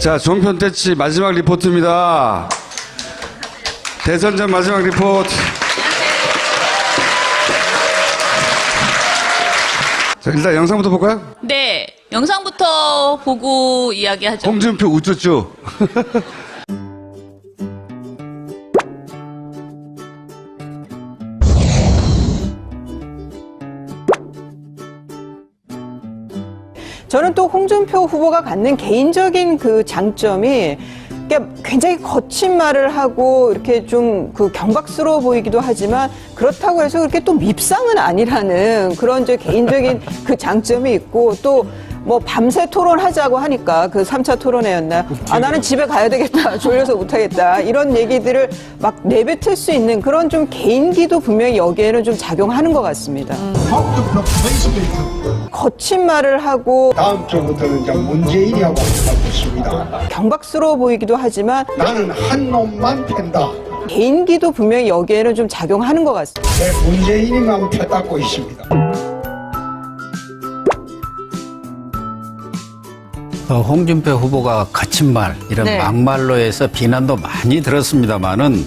자, 종편대치 마지막 리포트입니다. 대선 전 마지막 리포트. 자, 일단 영상부터 볼까요? 네, 영상부터 보고 이야기하죠. 홍준표 우쭈쭈. 저는 또 홍준표 후보가 갖는 개인적인 그 장점이 굉장히 거친 말을 하고 이렇게 좀 그 경박스러워 보이기도 하지만 그렇다고 해서 그렇게 또 밉상은 아니라는 그런 저 개인적인 그 장점이 있고 또 뭐 밤새 토론하자고 하니까 그 3차 토론회였나? 아, 나는 집에 가야 되겠다. 졸려서 못하겠다. 이런 얘기들을 막 내뱉을 수 있는 그런 좀 개인기도 분명히 여기에는 좀 작용하는 것 같습니다. 거친 말을 하고 다음 주부터는 이제 문재인이하고 하고 있습니다. 경박스러워 보이기도 하지만 나는 한 놈만 팬다. 개인기도 분명히 여기에는 좀 작용하는 것 같습니다. 내 문재인이만 펴닦고 있습니다. 홍준표 후보가 거친 말, 이런 네. 막말로 해서 비난도 많이 들었습니다만은,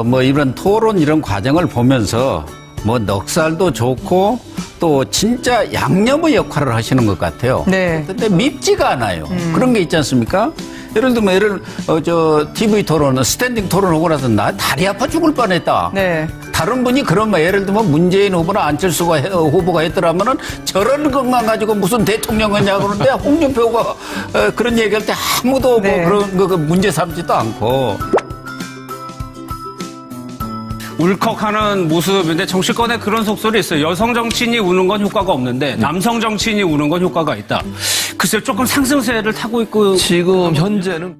뭐 이런 토론 이런 과정을 보면서 뭐 넉살도 좋고 또 진짜 양념의 역할을 하시는 것 같아요. 네. 근데 밉지가 않아요. 그런 게 있지 않습니까? 예를 들면 TV 토론, 스탠딩 토론 하고 나서 나 다리 아파 죽을 뻔했다. 네. 다른 분이 그런 말, 예를 들면 문재인 후보나 안철수가 후보가 했더라면은 저런 것만 가지고 무슨 대통령이냐고 그러는데 홍준표가 그런 얘기할 때 아무도 네. 뭐 그런 거 문제 삼지도 않고. 울컥하는 모습인데 정치권에 그런 속설이 있어요. 여성 정치인이 우는 건 효과가 없는데 남성 정치인이 우는 건 효과가 있다. 글쎄요, 조금 상승세를 타고 있고 지금 현재는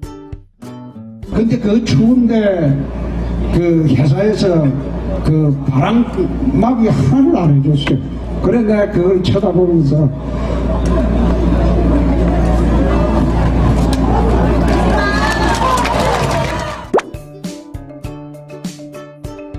근데 그 추운데 그 회사에서 그 바람막이 하나를 안 해줬어요. 그래 내가 그걸 쳐다보면서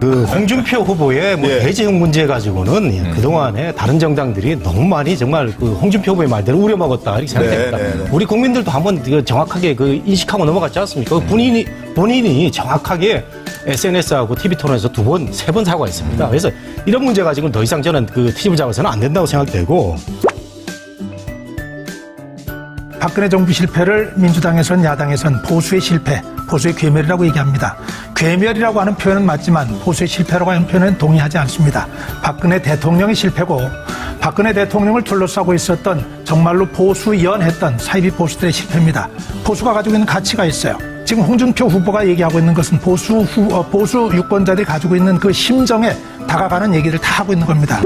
홍준표 후보의 뭐 대재형 문제 가지고는 그동안에 다른 정당들이 너무 많이 정말 그 홍준표 후보의 말대로 우려먹었다 이렇게 생각됩니다. 우리 국민들도 한번 정확하게 그 인식하고 넘어갔지 않습니까? 본인이 정확하게 SNS하고 TV 토론에서 2번, 3번 사과했습니다. 그래서 이런 문제 가지고는 더 이상 저는 그 트집을 잡아서는 안 된다고 생각되고. 박근혜 정부 실패를 민주당에선 야당에선 보수의 실패, 보수의 괴멸이라고 얘기합니다. 괴멸이라고 하는 표현은 맞지만 보수의 실패라고 하는 표현은 동의하지 않습니다. 박근혜 대통령의 실패고 박근혜 대통령을 둘러싸고 있었던 정말로 보수연했던 사이비 보수들의 실패입니다. 보수가 가지고 있는 가치가 있어요. 지금 홍준표 후보가 얘기하고 있는 것은 보수 유권자들이 가지고 있는 그 심정에 다가가는 얘기를 다 하고 있는 겁니다.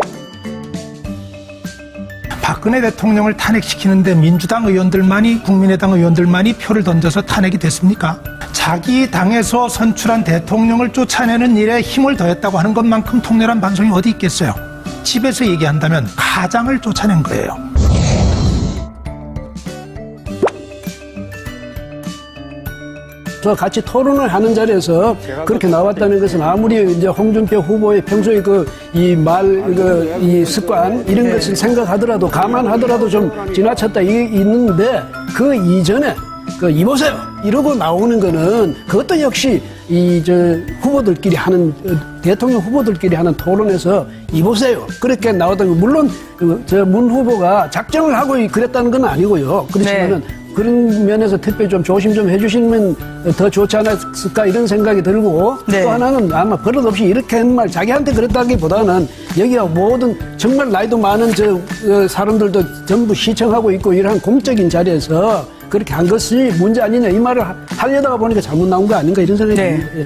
박근혜 대통령을 탄핵시키는데 민주당 의원들만이, 국민의당 의원들만이 표를 던져서 탄핵이 됐습니까? 자기 당에서 선출한 대통령을 쫓아내는 일에 힘을 더했다고 하는 것만큼 통렬한 반성이 어디 있겠어요? 집에서 얘기한다면 가장을 쫓아낸 거예요. 저 같이 토론을 하는 자리에서 그렇게 나왔다는 것은 아무리 이제 홍준표 후보의 평소에 이 습관 이런 것을 생각하더라도 감안하더라도 좀 지나쳤다 있는데 그 이전에 이보세요 이러고 나오는 거는 그것도 역시 후보들끼리 하는 대통령 후보들끼리 하는 토론에서 이보세요 그렇게 나왔던 거 물론 문 후보가 작정을 하고 그랬다는 건 아니고요. 그렇지만은. 네. 그런 면에서 특별히 좀 조심 좀 해주시면 더 좋지 않았을까 이런 생각이 들고 네. 또 하나는 아마 버릇없이 이렇게 한 말 자기한테 그랬다기보다는 여기가 모든 정말 나이도 많은 사람들도 전부 시청하고 있고 이러한 공적인 자리에서 그렇게 한 것이 문제 아니냐 이 말을 하려다가 보니까 잘못 나온 거 아닌가 이런 생각이 듭니다. 네.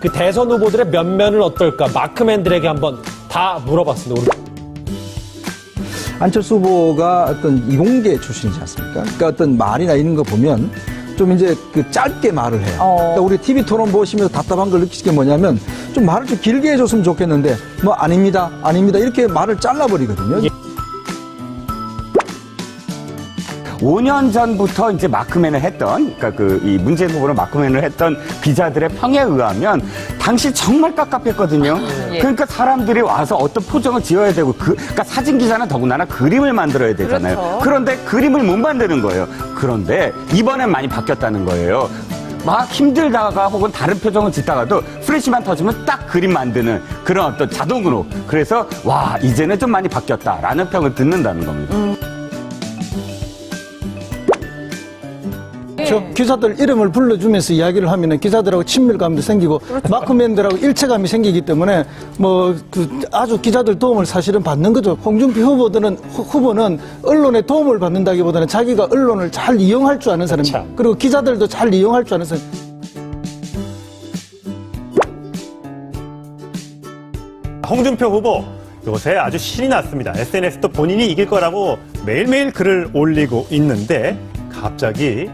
그 대선 후보들의 면면은 어떨까 마크맨들에게 한번 다 물어봤습니다. 안철수 후보가 어떤 이공계 출신이지 않습니까? 그러니까 어떤 말이나 이런 거 보면 좀 이제 그 짧게 말을 해요. 그러니까 우리 TV 토론 보시면서 답답한 걸 느끼실 게 뭐냐면 좀 말을 좀 길게 해줬으면 좋겠는데 뭐 아닙니다, 아닙니다 이렇게 말을 잘라버리거든요. 5년 전부터 이제 마크맨을 했던, 그러니까 이 문재인 후보를 마크맨을 했던 기자들의 평에 의하면 당시 정말 깝깝했거든요. 그러니까 사람들이 와서 어떤 포정을 지어야 되고, 그러니까 사진 기자는 더군다나 그림을 만들어야 되잖아요. 그렇죠. 그런데 그림을 못 만드는 거예요. 그런데 이번엔 많이 바뀌었다는 거예요. 막 힘들다가 혹은 다른 표정을 짓다가도 플래시만 터지면 딱 그림 만드는 그런 어떤 자동으로. 그래서 와, 이제는 좀 많이 바뀌었다라는 평을 듣는다는 겁니다. 저 기자들 이름을 불러주면서 이야기를 하면은 기자들하고 친밀감도 생기고 마크맨들하고 일체감이 생기기 때문에 아주 기자들 도움을 사실은 받는 거죠. 홍준표 후보는 언론의 도움을 받는다기보다는 자기가 언론을 잘 이용할 줄 아는 사람입니다. 그리고 기자들도 잘 이용할 줄 아는 사람. 홍준표 후보 요새 아주 신이 났습니다. SNS도 본인이 이길 거라고 매일매일 글을 올리고 있는데 갑자기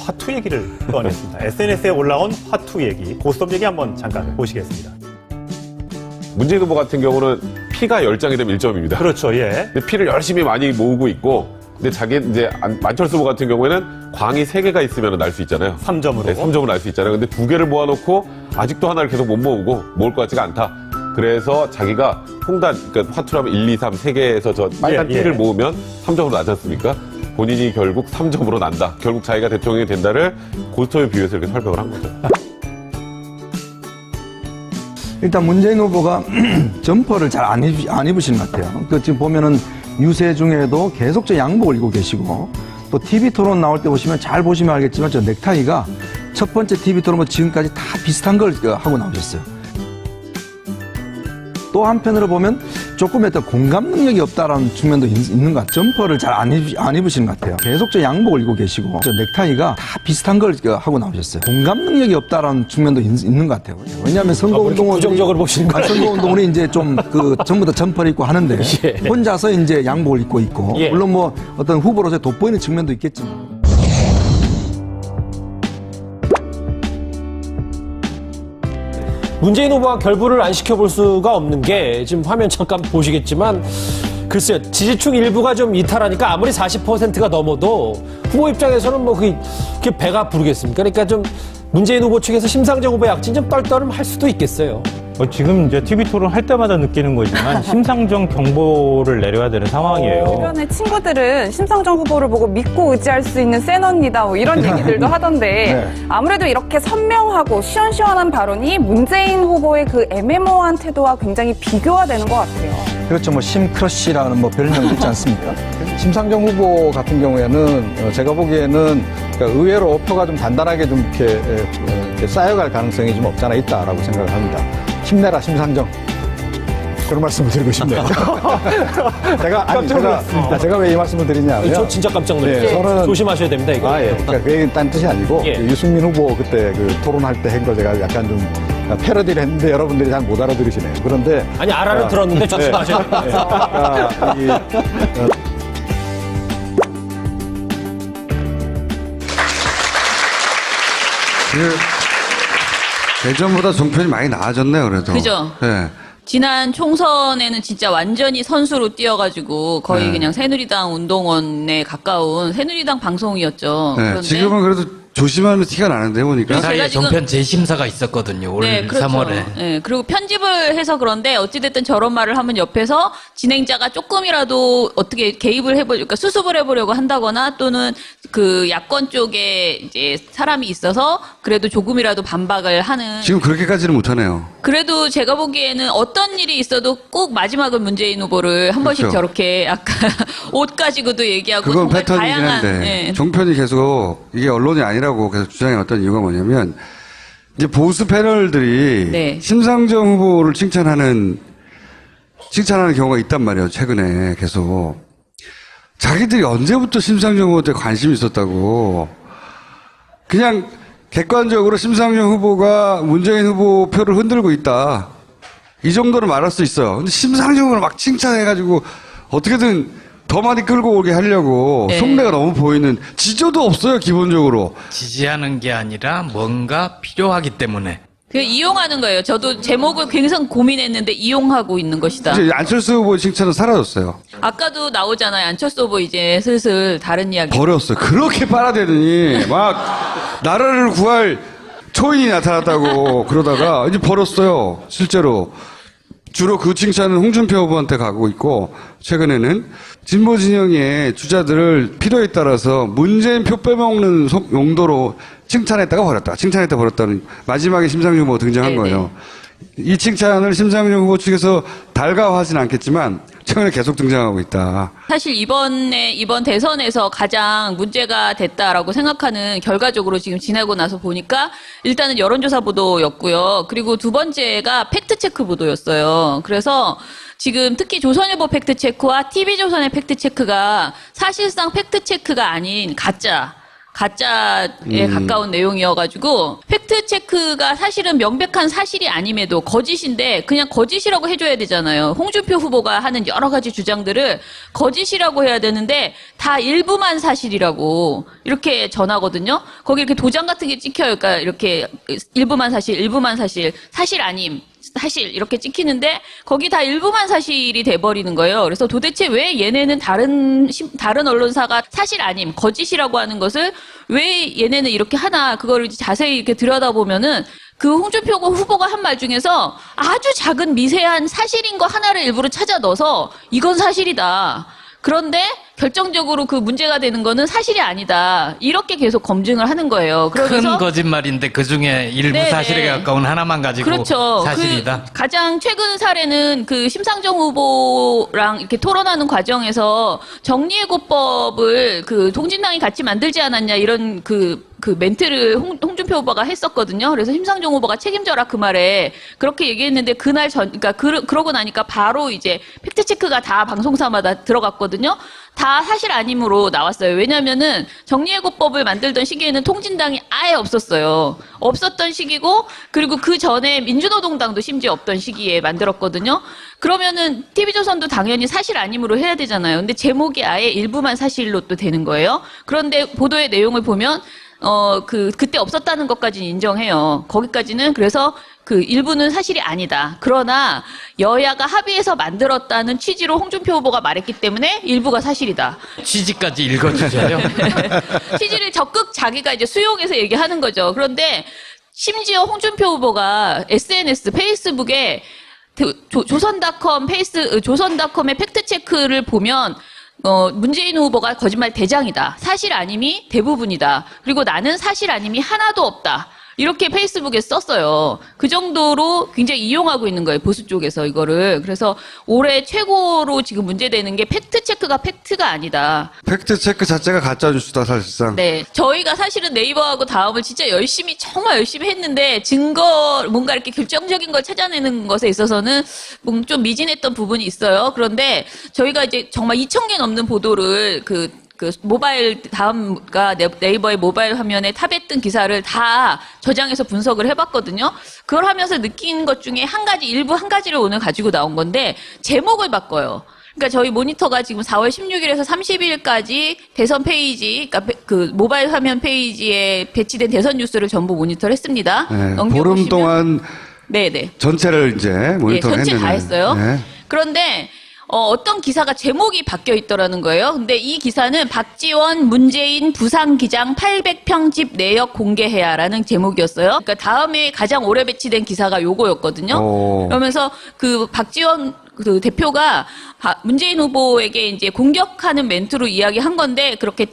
화투 얘기를 꺼냈습니다. SNS에 올라온 화투 얘기, 고스톱 얘기 한번 잠깐 보시겠습니다. 문재인 후보 같은 경우는 피가 10장이 되면 1점입니다. 그렇죠, 예. 근데 피를 열심히 많이 모으고 있고, 근데 이제 만철수 후보 같은 경우에는 광이 3개가 있으면 날 수 있잖아요. 3점으로. 네, 3점을 날 수 있잖아요. 근데 2개를 모아놓고 아직도 하나를 계속 못 모으고 모을 것 같지가 않다. 그래서 자기가 그러니까 화투라면 1, 2, 3, 3개에서 저 빨간 피를 모으면 3점으로 나지 않습니까? 본인이 결국 3점으로 난다. 결국 자기가 대통령이 된다를 고스톱에 비유해서 이렇게 설명을 한 거죠. 일단 문재인 후보가 점퍼를 잘 안 입으시는 것 같아요. 지금 보면은 유세 중에도 계속 양복을 입고 계시고, 또 TV 토론 나올 때 보시면 잘 보시면 알겠지만 저 넥타이가 첫 번째 TV 토론은 지금까지 다 비슷한 걸 하고 나오셨어요. 또 한편으로 보면 조금 어떤 공감 능력이 없다라는 측면도 있는 것 같아요. 점퍼를 잘 안 입으시는 것 같아요. 계속 양복을 입고 계시고, 저 넥타이가 다 비슷한 걸 하고 나오셨어요. 공감 능력이 없다라는 측면도 있는 것 같아요. 왜냐하면 선거운동은 부정적으로 보시는 거예요. 선거운동은 이제 좀 전부 다 점퍼를 입고 하는데 혼자서 이제 양복을 입고 있고, 물론 뭐 어떤 후보로서의 돋보이는 측면도 있겠지만. 문재인 후보가 결부를 안 시켜볼 수가 없는 게 지금 화면 잠깐 보시겠지만 글쎄요, 지지층 일부가 좀 이탈하니까 아무리 40%가 넘어도 후보 입장에서는 뭐 그게 배가 부르겠습니까? 그러니까 좀 문재인 후보 측에서 심상정 후보의 약진 좀 떨떠름할 수도 있겠어요. 지금 이제 TV 토론 할 때마다 느끼는 거지만 심상정 경보를 내려야 되는 상황이에요. 주변의 친구들은 심상정 후보를 보고 믿고 의지할 수 있는 센 언니다 뭐 이런 얘기들도 하던데 아무래도 이렇게 선명하고 시원시원한 발언이 문재인 후보의 그 애매모호한 태도와 굉장히 비교가 되는 것 같아요. 그렇죠. 뭐 심크러쉬라는 뭐 별명도 있지 않습니까? 심상정 후보 같은 경우에는 제가 보기에는 그러니까 의외로 표가 좀 단단하게 좀 이렇게 쌓여갈 가능성이 좀 없지 않아 있다라고 생각을 합니다. 힘내라 심상정. 그런 말씀을 드리고 싶네요. 제가 왜 이 말씀을 드리냐면 저 진짜 깜짝 놀랐어요. 저는 조심하셔야 됩니다. 이거. 그러니까 그 얘기는 딴 뜻이 아니고 유승민 후보 그때 그 토론할 때 한 거 제가 약간 좀 패러디를 했는데 여러분들이 잘 못 알아들으시네요. 그런데 아니 알아는 들었는데 조심하셔야 됩니다. 예전보다 종편이 많이 나아졌네요, 그래도. 그죠? 네. 지난 총선에는 진짜 완전히 선수로 뛰어가지고 거의 그냥 새누리당 운동원에 가까운 새누리당 방송이었죠. 네, 그런데 지금은 그래도 조심하는 티가 나는데 보니까. 그 사이에 종편 재심사가 있었거든요. 올 그렇죠. 3월에. 네, 그리고 편집을 해서 그런데 어찌됐든 저런 말을 하면 옆에서 진행자가 조금이라도 어떻게 개입을 그러니까 수습을 해보려고 한다거나 또는 그 야권 쪽에 이제 사람이 있어서 그래도 조금이라도 반박을 하는. 지금 그렇게까지는 못하네요. 그래도 제가 보기에는 어떤 일이 있어도 꼭 마지막은 문재인 후보를 한 번씩 그렇죠. 저렇게 아까 옷 가지고도 얘기하고 그건 정말 패턴이긴 다양한. 한데 종편이 계속 이게 언론이 아니라고 계속 주장해왔던 이유가 뭐냐면 이제 보수 패널들이 심상정 후보를 칭찬하는 경우가 있단 말이에요. 최근에 계속 자기들이 언제부터 심상정 후보한테 관심이 있었다고 그냥 객관적으로 심상정 후보가 문재인 후보 표를 흔들고 있다 이 정도는 말할 수 있어요. 근데 심상정 후보를 막 칭찬해가지고 어떻게든 더 많이 끌고 오게 하려고 속내가 너무 보이는 지조도 없어요. 기본적으로 지지하는 게 아니라 뭔가 필요하기 때문에. 그 이용하는 거예요. 저도 제목을 굉장히 고민했는데 이용하고 있는 것이다. 이제 안철수 후보 칭찬은 사라졌어요. 아까도 나오잖아요. 안철수 후보 이제 슬슬 다른 이야기. 버렸어요. 그렇게 빨아대더니 막 나라를 구할 초인이 나타났다고 그러다가 이제 버렸어요. 실제로. 주로 그 칭찬은 홍준표 후보한테 가고 있고 최근에는 진보 진영의 주자들을 필요에 따라서 문재인 표 빼먹는 용도로 칭찬했다가 버렸다. 칭찬했다 버렸다는 마지막에 심상정 후보가 등장한 네네. 거예요. 이 칭찬을 심상정 후보 측에서 달가워하진 않겠지만 최근에 계속 등장하고 있다. 사실 이번 대선에서 가장 문제가 됐다라고 생각하는 결과적으로 지금 지나고 나서 보니까 일단은 여론조사 보도였고요. 그리고 두 번째가 팩트체크 보도였어요. 그래서 지금 특히 조선일보 팩트체크와 TV조선의 팩트체크가 사실상 팩트체크가 아닌 가짜에 가까운 내용이어가지고 팩트체크가 사실은 명백한 사실이 아님에도 거짓인데 그냥 거짓이라고 해줘야 되잖아요. 홍준표 후보가 하는 여러 가지 주장들을 거짓이라고 해야 되는데 다 일부만 사실이라고 이렇게 전하거든요. 거기 이렇게 도장 같은 게 찍혀요. 그러니까 이렇게 일부만 사실, 사실 아님. 사실 이렇게 찍히는데 거기 다 일부만 사실이 돼버리는 거예요. 그래서 도대체 왜 얘네는 다른 언론사가 사실 아님 거짓이라고 하는 것을 왜 얘네는 이렇게 하나 그거를 자세히 이렇게 들여다보면은 그 홍준표 후보가 한 말 중에서 아주 작은 미세한 사실인 거 하나를 일부러 찾아 넣어서 이건 사실이다. 그런데 결정적으로 그 문제가 되는 거는 사실이 아니다. 이렇게 계속 검증을 하는 거예요. 그러면서 큰 거짓말인데 그중에 일부 네네. 사실에 가까운 하나만 가지고 그렇죠. 사실이다. 그 가장 최근 사례는 그 심상정 후보랑 이렇게 토론하는 과정에서 정리해고법을 그 통진당이 같이 만들지 않았냐 이런 그 멘트를 홍준표 후보가 했었거든요. 그래서 심상정 후보가 책임져라 그 말에 그렇게 얘기했는데 그날 그러니까 그러고 나니까 바로 이제 팩트체크가 다 방송사마다 들어갔거든요. 다 사실 아님으로 나왔어요. 왜냐면은 정리해고법을 만들던 시기에는 통진당이 아예 없었어요. 없었던 시기고 그리고 그 전에 민주노동당도 심지어 없던 시기에 만들었거든요. 그러면은 TV조선도 당연히 사실 아님으로 해야 되잖아요. 근데 제목이 아예 일부만 사실로 또 되는 거예요. 그런데 보도의 내용을 보면 그때 없었다는 것까지는 인정해요. 거기까지는 그래서 그 일부는 사실이 아니다. 그러나 여야가 합의해서 만들었다는 취지로 홍준표 후보가 말했기 때문에 일부가 사실이다. 취지까지 읽어주세요. 취지를 적극 자기가 이제 수용해서 얘기하는 거죠. 그런데 심지어 홍준표 후보가 SNS, 페이스북에 조선닷컴의 팩트체크를 보면 문재인 후보가 거짓말 대장이다. 사실 아님이 대부분이다. 그리고 나는 사실 아님이 하나도 없다. 이렇게 페이스북에 썼어요. 그 정도로 굉장히 이용하고 있는 거예요. 보수 쪽에서 이거를. 그래서 올해 최고로 지금 문제되는 게 팩트체크가 팩트가 아니다. 팩트체크 자체가 가짜뉴스다 사실상. 네. 저희가 사실은 네이버하고 다음을 진짜 정말 열심히 했는데 뭔가 이렇게 결정적인 걸 찾아내는 것에 있어서는 좀 미진했던 부분이 있어요. 그런데 저희가 이제 정말 2,000개 넘는 보도를 그 모바일 다음가 네이버의 모바일 화면에 탑에 뜬 기사를 다 저장해서 분석을 해봤거든요. 그걸 하면서 느낀 것 중에 일부 한 가지를 오늘 가지고 나온 건데 제목을 바꿔요. 그러니까 저희 모니터가 지금 4월 16일에서 30일까지 대선 페이지, 그러니까 그 모바일 화면 페이지에 배치된 대선 뉴스를 전부 모니터를 했습니다. 네, 보름 동안 네네. 전체를 이제 모니터를 전체 했는데. 다 했어요. 네. 그런데 어떤 기사가 제목이 바뀌어 있더라는 거예요. 근데 이 기사는 박지원, 문재인 부산기장 800평 집 내역 공개해야라는 제목이었어요. 그러니까 다음에 가장 오래 배치된 기사가 요거였거든요. 그러면서 그 박지원 그 대표가 문재인 후보에게 이제 공격하는 멘트로 이야기한 건데 그렇게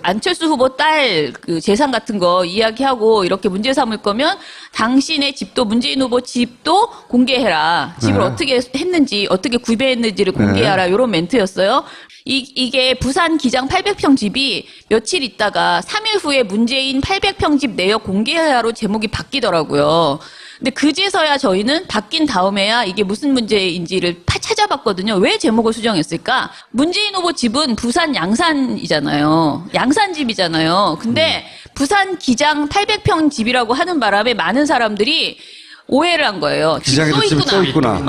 안철수 후보 딸 그 재산 같은 거 이야기하고 이렇게 문제 삼을 거면 당신의 집도 문재인 후보 집도 공개해라. 집을 어떻게 했는지 어떻게 구매했는지를 공개하라. 이런 멘트였어요. 이게 부산 기장 800평 집이 며칠 있다가 3일 후에 문재인 800평 집 내역 공개하라로 제목이 바뀌더라고요. 근데 그제서야 저희는 바뀐 다음에야 이게 무슨 문제인지를 찾아봤거든요. 왜 제목을 수정했을까? 문재인 후보 집은 부산 양산이잖아요. 양산집이잖아요. 근데 부산 기장 800평 집이라고 하는 바람에 많은 사람들이 오해를 한 거예요. 기장에도 집이 또 있구나.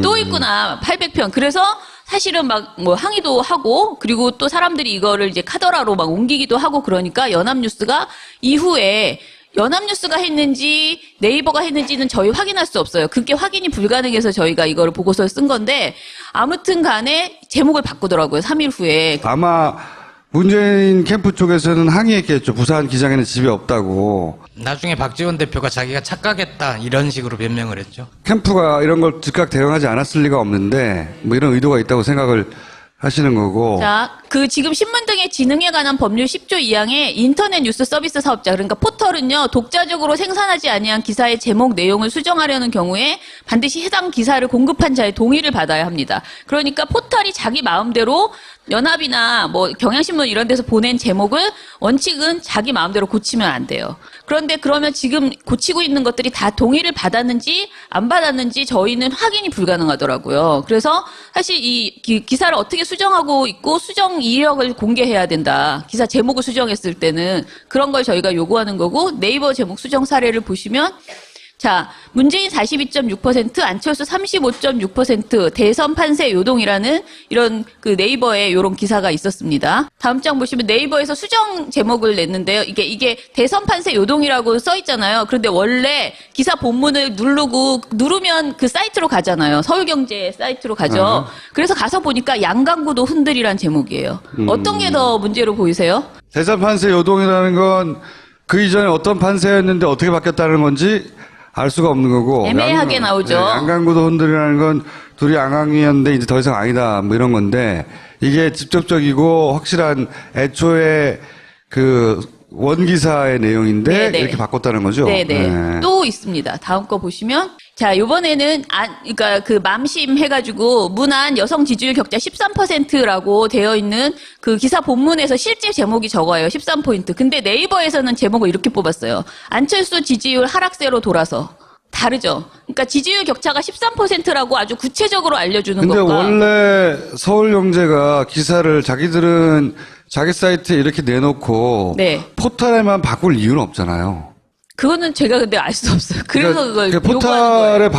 또 있구나. 800평. 그래서 사실은 막 항의도 하고 그리고 또 사람들이 이거를 이제 카더라로 막 옮기기도 하고 그러니까 연합뉴스가 이후에 연합뉴스가 했는지 네이버가 했는지는 저희 확인할 수 없어요. 그게 확인이 불가능해서 저희가 이거를 보고서를 쓴 건데 아무튼 간에 제목을 바꾸더라고요. 3일 후에. 아마 문재인 캠프 쪽에서는 항의했겠죠. 부산 기장에는 집이 없다고. 나중에 박지원 대표가 자기가 착각했다 이런 식으로 변명을 했죠. 캠프가 이런 걸 즉각 대응하지 않았을 리가 없는데 뭐 이런 의도가 있다고 생각을 하시는 거고. 자, 지금 신문 등의 진흥에 관한 법률 10조 2항에 인터넷 뉴스 서비스 사업자, 그러니까 포털은요, 독자적으로 생산하지 아니한 기사의 제목 내용을 수정하려는 경우에 반드시 해당 기사를 공급한 자의 동의를 받아야 합니다. 그러니까 포털이 자기 마음대로 연합이나 뭐 경향신문 이런 데서 보낸 제목을 원칙은 자기 마음대로 고치면 안 돼요. 그런데 그러면 지금 고치고 있는 것들이 다 동의를 받았는지 안 받았는지 저희는 확인이 불가능하더라고요. 그래서 사실 이 기사를 어떻게 수정하고 있고 수정 이력을 공개해야 된다. 기사 제목을 수정했을 때는 그런 걸 저희가 요구하는 거고 네이버 제목 수정 사례를 보시면 자, 문재인 42.6%, 안철수 35.6%, 대선 판세 요동이라는 이런 그 네이버에 이런 기사가 있었습니다. 다음 장 보시면 네이버에서 수정 제목을 냈는데요. 이게 대선 판세 요동이라고 써 있잖아요. 그런데 원래 기사 본문을 누르면 그 사이트로 가잖아요. 서울경제 사이트로 가죠. 그래서 가서 보니까 양강구도 흔들이란 제목이에요. 어떤 게 더 문제로 보이세요? 대선 판세 요동이라는 건 그 이전에 어떤 판세였는데 어떻게 바뀌었다는 건지 알 수가 없는 거고. 애매하게 나오죠. 네, 양강구도 흔들이라는 건 둘이 양강이었는데 이제 더 이상 아니다 뭐 이런 건데 이게 직접적이고 확실한 애초에 그 원기사의 내용인데 네네. 이렇게 바꿨다는 거죠. 네네. 네. 또 있습니다. 다음 거 보시면 자, 요번에는 그러니까 그 맘심 해가지고 문안 여성 지지율 격차 13%라고 되어 있는 그 기사 본문에서 실제 제목이 적어요. 13포인트. 근데 네이버에서는 제목을 이렇게 뽑았어요. 안철수 지지율 하락세로 돌아서. 다르죠. 그러니까 지지율 격차가 13%라고 아주 구체적으로 알려주는 근데 것과. 원래 서울경제가 기사를 자기들은 자기 사이트에 이렇게 내놓고 네. 포털에만 바꿀 이유는 없잖아요. 그거는 제가 근데 알 수 없어요. 그래서 그걸 포털에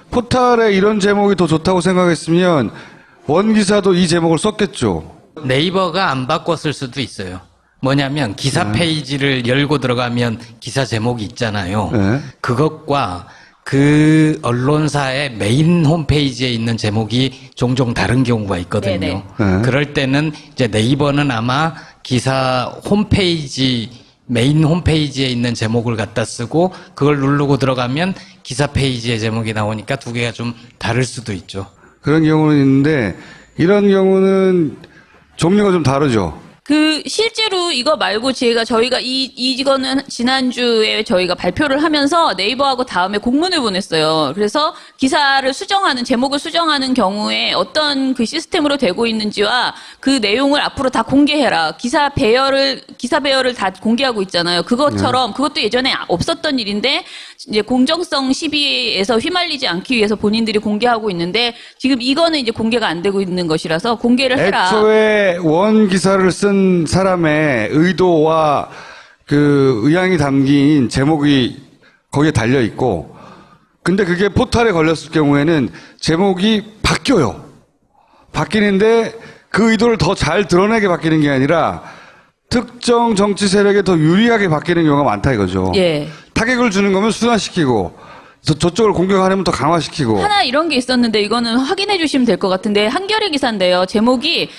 포털에 이런 제목이 더 좋다고 생각했으면 원기사도 이 제목을 썼겠죠. 네이버가 안 바꿨을 수도 있어요. 뭐냐면 기사 페이지를 열고 들어가면 기사 제목이 있잖아요. 네. 그것과 그 언론사의 메인 홈페이지에 있는 제목이 종종 다른 경우가 있거든요. 네. 그럴 때는 이제 네이버는 아마 기사 홈페이지 메인 홈페이지에 있는 제목을 갖다 쓰고 그걸 누르고 들어가면 기사 페이지의 제목이 나오니까 두 개가 좀 다를 수도 있죠. 그런 경우는 있는데 이런 경우는 종류가 좀 다르죠. 실제로 이거 말고 저희가 이거는 지난주에 저희가 발표를 하면서 네이버하고 다음에 공문을 보냈어요. 그래서 기사를 제목을 수정하는 경우에 어떤 그 시스템으로 되고 있는지와 그 내용을 앞으로 다 공개해라. 기사 배열을 다 공개하고 있잖아요. 그것처럼 그것도 예전에 없었던 일인데 이제 공정성 시비에서 휘말리지 않기 위해서 본인들이 공개하고 있는데 지금 이거는 이제 공개가 안 되고 있는 것이라서 공개를 해라. 애초에 원 기사를 쓴 사람의 의도와 그 의향이 담긴 제목이 거기에 달려 있고, 근데 그게 포털에 걸렸을 경우에는 제목이 바뀌어요. 바뀌는데 그 의도를 더 잘 드러내게 바뀌는 게 아니라 특정 정치 세력에 더 유리하게 바뀌는 경우가 많다 이거죠. 예. 타격을 주는 거면 순화시키고 저쪽을 공격하려면 더 강화시키고. 하나 이런 게 있었는데 이거는 확인해 주시면 될 것 같은데 한겨레 기사인데요. 제목이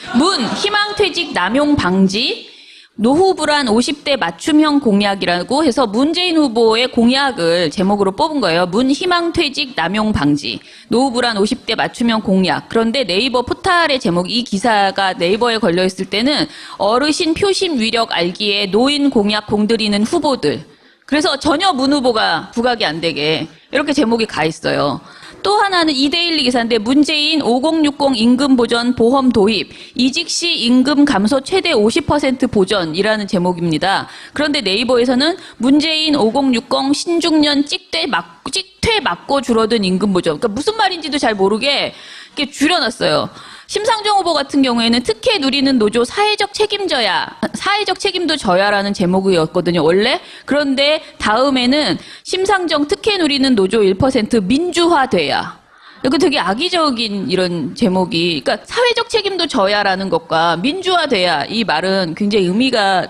희망퇴직 남용 방지 노후 불안 50대 맞춤형 공약이라고 해서 문재인 후보의 공약을 제목으로 뽑은 거예요. 희망퇴직 남용 방지 노후 불안 50대 맞춤형 공약. 그런데 네이버 포털의 제목 이 기사가 네이버에 걸려 있을 때는 어르신 표심 위력 알기에 노인 공약 공들이는 후보들. 그래서 전혀 문 후보가 부각이 안 되게 이렇게 제목이 가 있어요. 또 하나는 이데일리 기사인데 문재인 5060 임금 보전 보험 도입, 이직 시 임금 감소 최대 50% 보전이라는 제목입니다. 그런데 네이버에서는 문재인 5060 신중년 찍퇴 맞고 줄어든 임금 보전. 그러니까 무슨 말인지도 잘 모르게 이렇게 줄여놨어요. 심상정 후보 같은 경우에는 특혜 누리는 노조 사회적 책임도 져야라는 제목이었거든요, 원래. 그런데 다음에는 심상정 특혜 누리는 노조 1% 민주화돼야. 이거 되게 악의적인 이런 제목이, 그러니까 사회적 책임도 져야라는 것과 민주화돼야, 이 말은 굉장히 의미가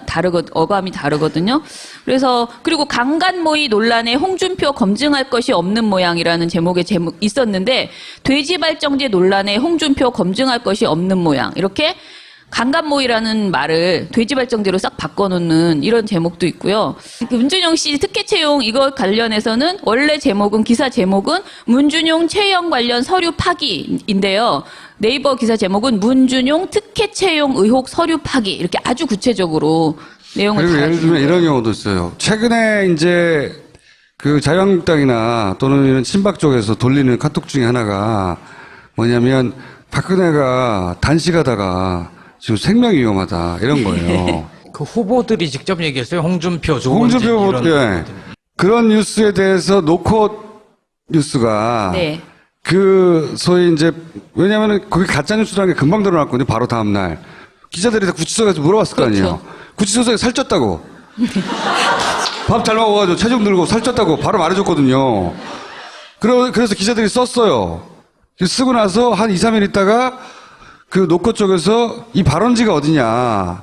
어감이 다르거든요. 그래서, 그리고 강간모의 논란에 홍준표 검증할 것이 없는 모양이라는 제목의 있었는데, 돼지발정제 논란에 홍준표 검증할 것이 없는 모양. 이렇게 강간모의라는 말을 돼지발정제로 싹 바꿔놓는 이런 제목도 있고요. 문준용 씨 특혜 채용 이거 관련해서는 원래 기사 제목은 문준용 채용 관련 서류 파기인데요. 네이버 기사 제목은 문준용 특혜 채용 의혹 서류 파기, 이렇게 아주 구체적으로 내용을 그리고 예를 들면 달아주는 이런 경우도 있어요. 최근에 이제 그 자유한국당이나 또는 이런 친박 쪽에서 돌리는 카톡 중에 하나가 뭐냐면 박근혜가 단식하다가 지금 생명이 위험하다 이런 거예요. 그 후보들이 직접 얘기했어요. 홍준표, 조원진 홍준표 이런. 예. 그런 뉴스에 대해서 노컷 뉴스가 네. 그 소위 이제 왜냐하면 거기 가짜 뉴스라는 게 금방 드러났거든요. 바로 다음 날 기자들이 다 구치소에서 물어봤을 거 아니에요. 그렇죠. 구치소에 살쪘다고. 밥 잘 먹어가지고 체중 들고 살쪘다고 바로 말해줬거든요. 그래서 기자들이 썼어요. 쓰고 나서 한 2, 3일 있다가 그 노컷 쪽에서 이 발원지가 어디냐.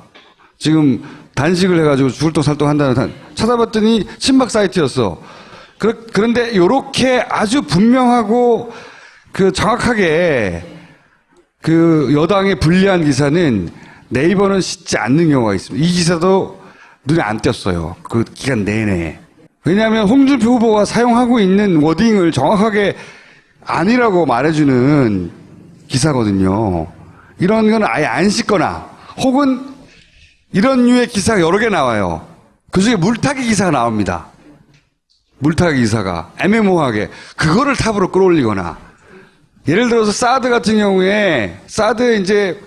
지금 단식을 해가지고 죽을똥살똥 한다는 찾아봤더니 친박 사이트였어. 그런데 요렇게 아주 분명하고 그 정확하게 그 여당에 불리한 기사는 네이버는 싣지 않는 경우가 있습니다. 이 기사도 눈에 안 띄었어요. 그 기간 내내. 왜냐하면 홍준표 후보가 사용하고 있는 워딩을 정확하게 아니라고 말해주는 기사거든요. 이런 건 아예 안 씻거나 혹은 이런 류의 기사가 여러 개 나와요. 그중에 물타기 기사가 나옵니다. 물타기 기사가 애매모호하게 그거를 탑으로 끌어올리거나 예를 들어서 사드 같은 경우에 사드 이제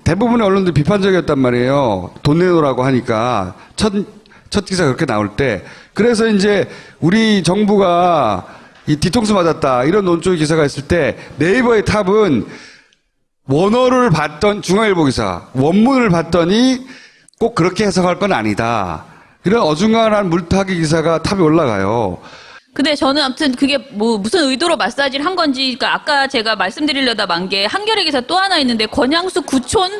대부분의 언론들이 비판적이었단 말이에요. 돈 내놓으라고 하니까 첫 기사 그렇게 나올 때 그래서 이제 우리 정부가 이 뒤통수 맞았다 이런 논조의 기사가 있을 때 네이버의 탑은 원어를 봤던 중앙일보 기사 원문을 봤더니 꼭 그렇게 해석할 건 아니다. 이런 어중간한 물타기 기사가 탑에 올라가요. 근데 저는 아무튼 그게 뭐 무슨 의도로 마사지를 한 건지, 그러니까 아까 제가 말씀드리려다 만 게 한겨레 기사 또 하나 있는데 권양수 구촌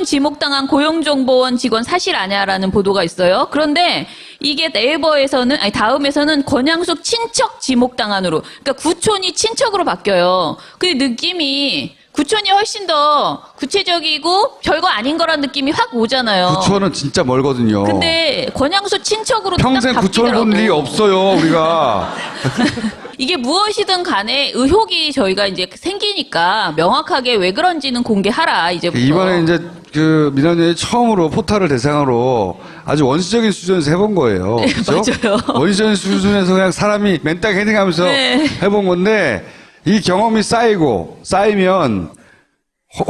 지목당한 고용정보원 직원 사실 아냐라는 보도가 있어요. 그런데 이게 네이버에서는, 다음에서는 권양숙 친척 지목당한으로, 그러니까 구촌이 친척으로 바뀌어요. 그 느낌이, 구촌이 훨씬 더 구체적이고 별거 아닌 거란 느낌이 확 오잖아요. 구촌은 진짜 멀거든요. 근데 권양수 친척으로 평생 구촌 본 일이 없어요, 우리가. 이게 무엇이든 간에 의혹이 저희가 이제 생기니까 명확하게 왜 그런지는 공개하라, 이제부터. 이번에 이제 그 민원연이 처음으로 포탈을 대상으로 아주 원시적인 수준에서 해본 거예요. 네, 그렇죠? 맞아요. 원시적인 수준에서 그냥 사람이 맨땅 헤딩하면서 네. 해본 건데 이 경험이 쌓이면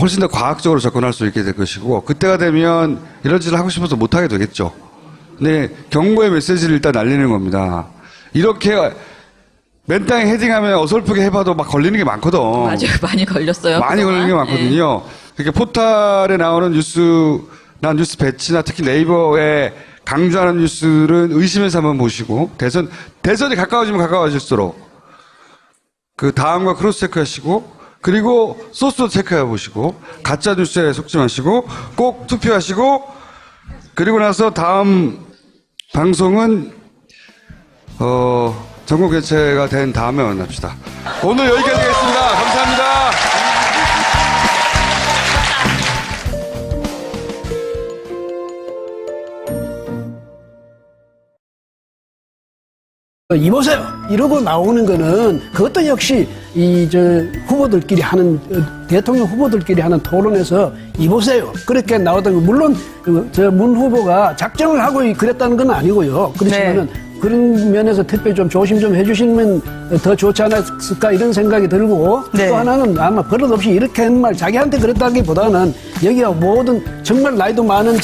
훨씬 더 과학적으로 접근할 수 있게 될 것이고 그때가 되면 이런 짓을 하고 싶어서 못하게 되겠죠. 근데 경고의 메시지를 일단 날리는 겁니다. 이렇게 맨땅에 헤딩하면 어설프게 해봐도 막 걸리는 게 많거든. 맞아요. 많이 걸렸어요. 많이 걸리는 게 많거든요. 그러니까 포탈에 나오는 뉴스 배치나 특히 네이버에 강조하는 뉴스를 의심해서 한번 보시고 대선이 가까워지면 가까워질수록 그 다음과 크로스 체크하시고 그리고 소스도 체크해 보시고 가짜 뉴스에 속지 마시고 꼭 투표하시고 그리고 나서 다음 방송은 전국 개최가 된 다음에 만납시다. 오늘 여기까지 하겠습니다. 감사합니다. 이보세요. 이러고 나오는 거는 그것도 역시 후보들끼리 하는 대통령 후보들끼리 하는 토론에서 이보세요. 그렇게 나오던 거 물론 문 후보가 작정을 하고 그랬다는 건 아니고요. 그렇지만은 그런 면에서 특별히 좀 조심 좀 해주시면 더 좋지 않았을까 이런 생각이 들고 또 하나는 아마 버릇없이 이렇게 한 말 자기한테 그랬다기보다는 여기가 모든 정말 나이도 많은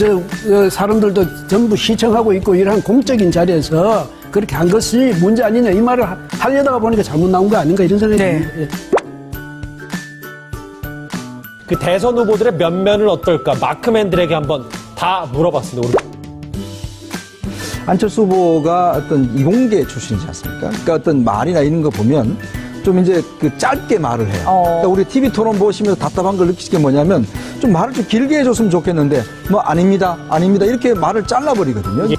사람들도 전부 시청하고 있고 이러한 공적인 자리에서 그렇게 한 것이 문제 아니냐 이 말을 하려다가 보니까 잘못 나온 거 아닌가 이런 생각이 듭니다. 그 대선 후보들의 면면은 어떨까? 마크맨들에게 한번 다 물어봤습니다. 안철수 후보가 어떤 이공계 출신이지 않습니까? 그러니까 어떤 말이나 이런 거 보면 좀 이제 그 짧게 말을 해요. 그러니까 우리 TV 토론 보시면서 답답한 걸 느끼시는 게 뭐냐면 좀 말을 좀 길게 해줬으면 좋겠는데 뭐 아닙니다, 아닙니다 이렇게 말을 잘라버리거든요.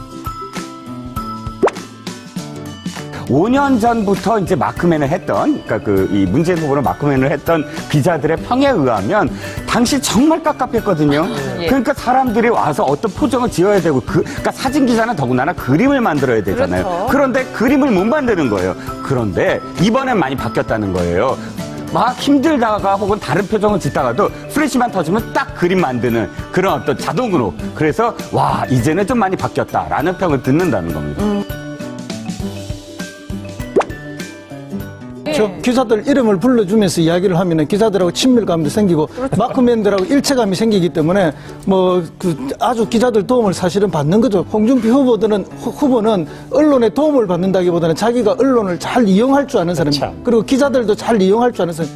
5년 전부터 이제 마크맨을 했던, 그러니까 이 문재인 후보를 마크맨을 했던 기자들의 평에 의하면 당시 정말 깝깝했거든요. 그러니까 사람들이 와서 어떤 포정을 지어야 되고, 그러니까 사진 기자는 더군다나 그림을 만들어야 되잖아요. 그렇죠. 그런데 그림을 못 만드는 거예요. 그런데 이번엔 많이 바뀌었다는 거예요. 막 힘들다가 혹은 다른 표정을 짓다가도 플래시만 터지면 딱 그림 만드는 그런 어떤 자동으로. 그래서 와, 이제는 좀 많이 바뀌었다라는 평을 듣는다는 겁니다. 저 기사들 이름을 불러주면서 이야기를 하면은 기사들하고 친밀감도 생기고 마크맨들하고 일체감이 생기기 때문에 뭐 그 아주 기자들 도움을 사실은 받는 거죠. 홍준표 후보는 언론의 도움을 받는다기보다는 자기가 언론을 잘 이용할 줄 아는 사람, 그리고 기자들도 잘 이용할 줄 아는 사람.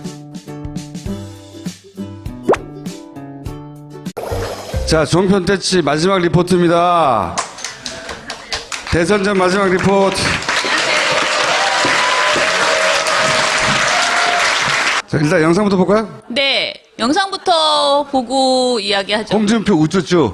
자, 종편대치 마지막 리포트입니다. 대선 전 마지막 리포트. 자, 일단 영상부터 볼까요? 네, 영상부터 보고 이야기하죠. 홍준표 우쭈쭈.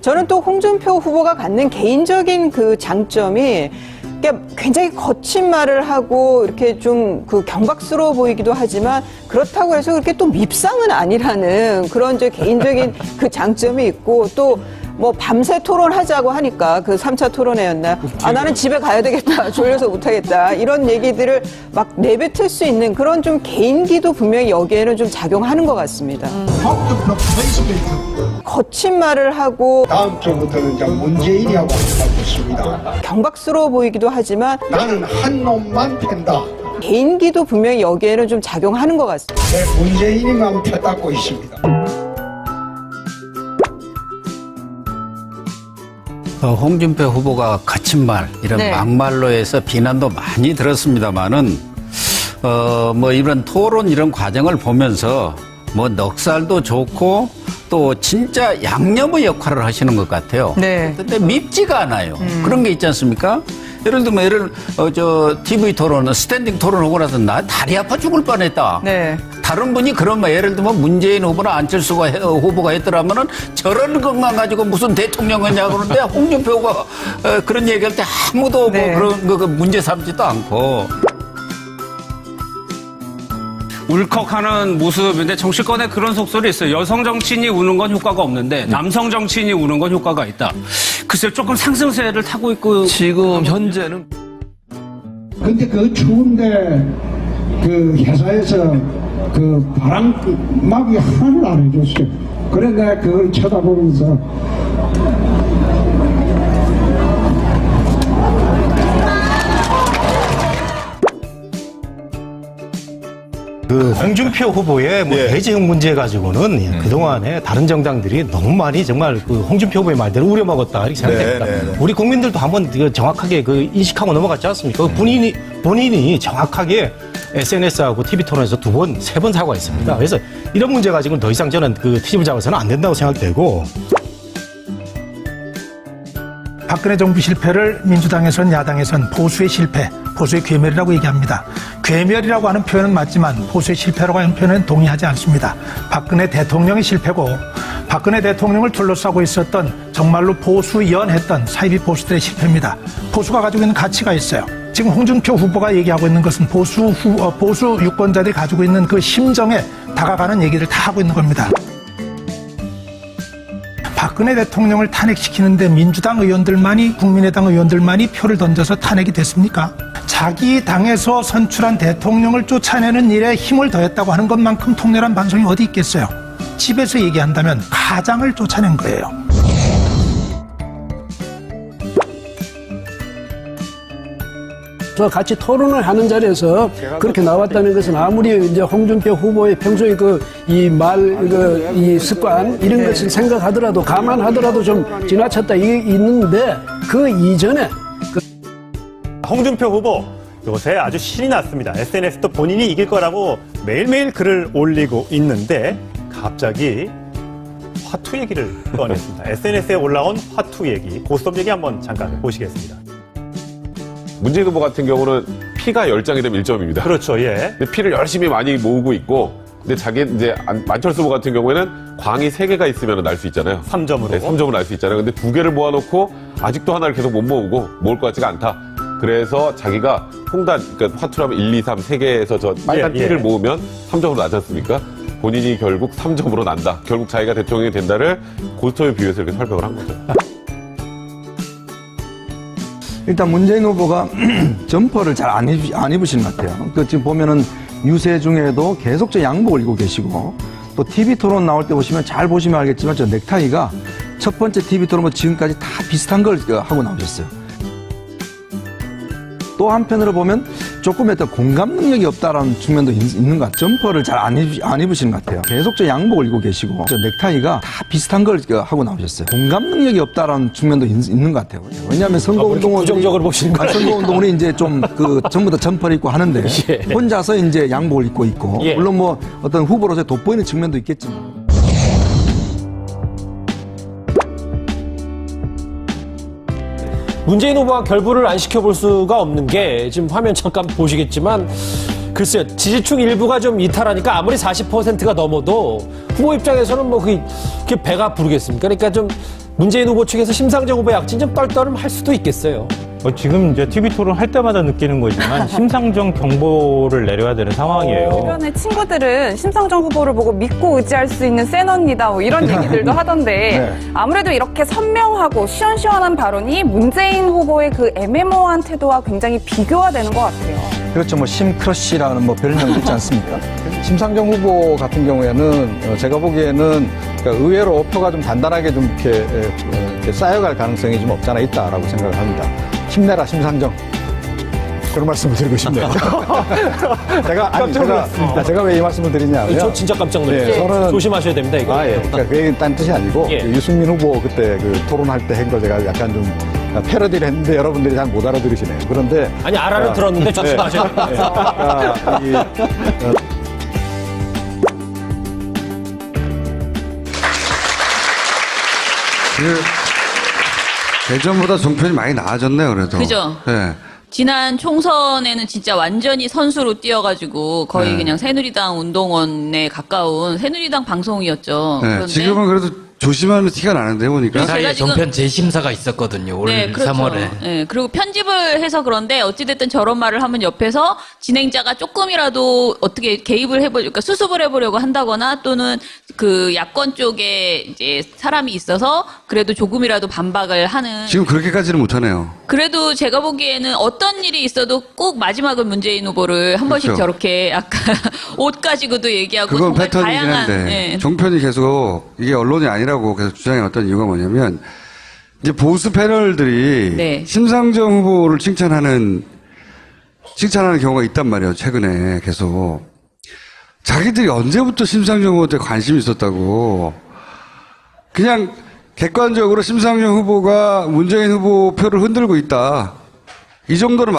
저는 또 홍준표 후보가 갖는 개인적인 그 장점이 그러니까 굉장히 거친 말을 하고 이렇게 좀 그 경박스러워 보이기도 하지만 그렇다고 해서 그렇게 또 밉상은 아니라는 그런 저 개인적인 그 장점이 있고 또 뭐 밤새 토론하자고 하니까 그 3차 토론회였나 아 나는 집에 가야 되겠다 졸려서 못하겠다 이런 얘기들을 막 내뱉을 수 있는 그런 좀 개인기도 분명히 여기에는 좀 작용하는 것 같습니다. 거친 말을 하고 다음 주부터는 이제 문재인이하고 바꾸십니다. 경박스러워 보이기도 하지만 나는 한 놈만 팬다. 개인기도 분명히 여기에는 좀 작용하는 것 같습니다. 네, 문재인이만 펴닫고 있습니다. 홍준표 후보가 거친 말, 이런 막말로 해서 비난도 많이 들었습니다만은, 뭐 이런 토론 이런 과정을 보면서 뭐 넉살도 좋고 또 진짜 양념의 역할을 하시는 것 같아요. 네. 근데 밉지가 않아요. 그런 게 있지 않습니까? 예를 들면 TV 토론은 스탠딩 토론하고 나서 나 다리 아파 죽을 뻔했다. 네. 다른 분이 그런 말 예를 들면 문재인 후보나 안철수가 후보가 했더라면은 저런 것만 가지고 무슨 대통령이냐 그러는데 홍준표 후보가 그런 얘기할 때 아무도 뭐 그런 거 문제 삼지도 않고. 울컥하는 모습인데 정치권에 그런 속설이 있어요. 여성 정치인이 우는 건 효과가 없는데 남성 정치인이 우는 건 효과가 있다. 글쎄요, 조금 상승세를 타고 있고 지금 현재는. 근데 그 추운데 그 회사에서 그 바람막이 하나를 안 해줬어요. 그래 내가 그걸 쳐다보면서 그 홍준표 후보의 뭐 대재형 문제 가지고는 그동안에 다른 정당들이 너무 많이 정말 그 홍준표 후보의 말대로 우려먹었다 이렇게 생각됩니다. 우리 국민들도 한번 정확하게 그 인식하고 넘어갔지 않습니까? 본인이 정확하게 SNS하고 TV 토론에서 2번, 3번 사과했습니다. 그래서 이런 문제 가지고는 더 이상 저는 그 트집을 잡아서는 안 된다고 생각되고. 박근혜 정부 실패를 민주당에선 야당에선 보수의 실패, 보수의 괴멸이라고 얘기합니다. 괴멸이라고 하는 표현은 맞지만 보수의 실패라고 하는 표현은 동의하지 않습니다. 박근혜 대통령의 실패고 박근혜 대통령을 둘러싸고 있었던 정말로 보수연했던 사이비 보수들의 실패입니다. 보수가 가지고 있는 가치가 있어요. 지금 홍준표 후보가 얘기하고 있는 것은 보수 유권자들이 가지고 있는 그 심정에 다가가는 얘기를 다 하고 있는 겁니다. 박근혜 대통령을 탄핵시키는데 민주당 의원들만이 국민의당 의원들만이 표를 던져서 탄핵이 됐습니까? 자기 당에서 선출한 대통령을 쫓아내는 일에 힘을 더했다고 하는 것만큼 통렬한 반성이 어디 있겠어요? 집에서 얘기한다면 가장을 쫓아낸 거예요. 저 같이 토론을 하는 자리에서 그렇게 나왔다는 것은 아무리 이제 홍준표 후보의 평소에 이 습관 이런 것을 생각하더라도 감안하더라도 좀 지나쳤다 있는데 그 이전에 홍준표 후보 요새 아주 신이 났습니다. SNS도 본인이 이길 거라고 매일매일 글을 올리고 있는데 갑자기 화투 얘기를 꺼냈습니다. SNS에 올라온 화투 얘기, 고스톱 얘기 한번 잠깐 보시겠습니다. 문재인 후보 같은 경우는 피가 10장이 되면 1점입니다. 그렇죠, 예. 근데 피를 열심히 많이 모으고 있고, 근데 이제 만철수 후보 같은 경우에는 광이 3개가 있으면 날 수 있잖아요. 3점으로. 네, 3점을 날 수 있잖아요. 근데 2개를 모아놓고 아직도 하나를 계속 못 모으고 모을 것 같지가 않다. 그래서 자기가 홍단, 그러니까 화투라면 1, 2, 3, 3개에서 저 빨간 띠를 모으면 3점으로 나지 않습니까? 본인이 결국 3점으로 난다. 결국 자기가 대통령이 된다를 고스톱에 비유해서 이렇게 설명을 한 거죠. 일단 문재인 후보가 점퍼를 잘 안 입으시는 것 같아요. 그 지금 보면은 유세 중에도 계속 저 양복을 입고 계시고, 또 TV 토론 나올 때 보시면 잘 보시면 알겠지만 저 넥타이가 첫 번째 TV 토론은 지금까지 다 비슷한 걸 하고 나오셨어요. 또 한편으로 보면 조금 어떤 공감 능력이 없다라는 측면도 있는 것 같아요. 점퍼를 잘 안 입으시는 것 같아요. 계속 저 양복을 입고 계시고, 저 넥타이가 다 비슷한 걸 하고 나오셨어요. 공감 능력이 없다라는 측면도 있는 것 같아요. 왜냐하면 선거운동은 부정적으로 보시는 거예요. 선거운동은 이제 좀 전부 다 점퍼를 입고 하는데 예. 혼자서 이제 양복을 입고 있고, 예. 물론 뭐 어떤 후보로서 돋보이는 측면도 있겠지만. 문재인 후보와 결부를 안 시켜볼 수가 없는 게 지금 화면 잠깐 보시겠지만 글쎄요, 지지층 일부가 좀 이탈하니까 아무리 40%가 넘어도 후보 입장에서는 뭐 그게 배가 부르겠습니까? 그러니까 좀 문재인 후보 측에서 심상정 후보 약진 좀 떨떠름할 수도 있겠어요. 지금 이제 TV 토론 할 때마다 느끼는 거지만 심상정 경보를 내려야 되는 상황이에요. 주변의 친구들은 심상정 후보를 보고 믿고 의지할 수 있는 센 언니다 뭐 이런 얘기들도 하던데 네. 아무래도 이렇게 선명하고 시원시원한 발언이 문재인 후보의 그 애매모호한 태도와 굉장히 비교가 되는 것 같아요. 그렇죠. 뭐 심크러쉬라는 뭐 별명도 있지 않습니까? 심상정 후보 같은 경우에는 제가 보기에는 그러니까 의외로 표가 좀 단단하게 좀 이렇게 쌓여갈 가능성이 좀 없지 않아 있다라고 생각을 합니다. 힘내라 심상정. 그런 말씀을 드리고 싶네요. 제가 왜 이 말씀을 드리냐면 저 진짜 깜짝 놀랐어요. 저는 조심하셔야 됩니다, 이거. 예. 그러니까 그 얘기는 딴 뜻이 아니고 예. 그 유승민 후보 그때 그 토론할 때 한 걸 제가 약간 좀 패러디를 했는데 여러분들이 잘 못 알아들으시네요. 그런데 아니 알아는 들었는데 조심하셔야 됩니다. 예전보다 종편이 많이 나아졌네요, 그래도. 그죠? 네. 지난 총선에는 진짜 완전히 선수로 뛰어가지고 거의 그냥 새누리당 운동원에 가까운 새누리당 방송이었죠. 네, 그런데 지금은 그래도 조심하는 티가 나는데 보니까. 그 사이에 종편 재심사가 있었거든요. 올 네, 그렇죠. 3월에. 네, 그리고 편집을 해서 그런데 어찌됐든 저런 말을 하면 옆에서 진행자가 조금이라도 어떻게 개입을 그러니까 수습을 해보려고 한다거나 또는 그 야권 쪽에 이제 사람이 있어서 그래도 조금이라도 반박을 하는. 지금 그렇게까지는 못하네요. 그래도 제가 보기에는 어떤 일이 있어도 꼭 마지막은 문재인 후보를 한 번씩 그렇죠. 저렇게 약간 옷 가지고도 얘기하고 그건 정말 패턴이긴 다양한. 한데 예. 종편이 계속 이게 언론이 아니라고 계속 주장해왔던 이유가 뭐냐면 이제 보수 패널들이 네. 심상정 후보를 칭찬하는 경우가 있단 말이에요. 최근에 계속 자기들이 언제부터 심상정 후보한테 관심이 있었다고 그냥 객관적으로 심상정 후보가 문재인 후보 표를 흔들고 있다 이 정도로